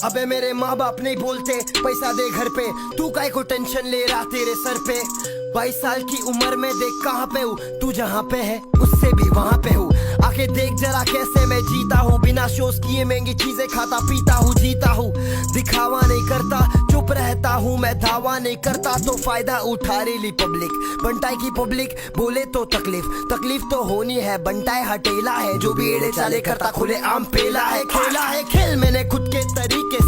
अबे मेरे माँ बाप नहीं बोलते पैसा दे घर पे, तू काहे को टेंशन ले रहा तेरे सर पे। 22 साल की उम्र में देख कहाँ पे हूँ, तू जहाँ पे है उससे भी वहाँ पे हूँ। आके देख जरा कैसे मैं जीता हूँ, बिना शोज किए महंगी चीजें खाता पीता हूँ, जीता हूँ। दिखावा नहीं करता, चुप रहता हूँ मैं, दावा नहीं करता तो फायदा उठा रही पब्लिक। बंटाई की पब्लिक बोले तो तकलीफ, तकलीफ तो होनी है, बंटाई हटेला है। जो भी एड़े चाले करता खुले आम पेला है, खेला है खेल मैंने खुद के तरीके